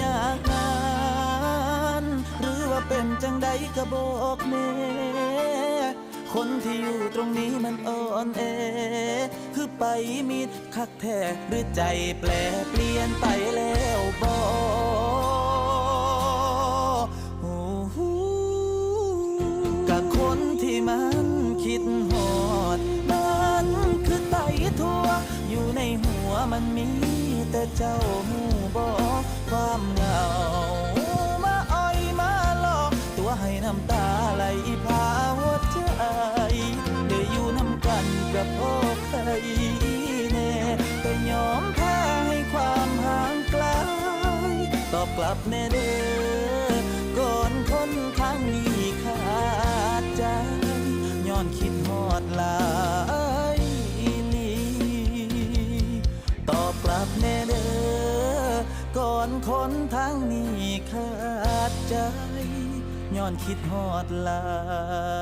ยากงานหรือว่าเป็นจังใดก็บอกแน่คนที่อยู่ตรงนี้มันอ่อนแอคือไปมิดคักแท้หรือใจแปลเปลี่ยนไปแล้วบอกกับคนที่มันคิดหอดมันคือไตทั่วอยู่ในหัวมันมีแต่เจ้าหูบอกความเหงามาอ้อยมาหลอกตัวให้น้ำตาไหลพาหัวใจได้อยู่น้ำกันกับพ่อใครแน่แต่ยอมแพ้ให้ความห่างไกลตอบกลับแน่เด้อก่อนคนทางนี้ขาดใจย้อนคิดฮอดหลายลีตอบกลับแน่เด้อก่อนคนทางนี้ขาดใจย้อนคิดฮอดหลาย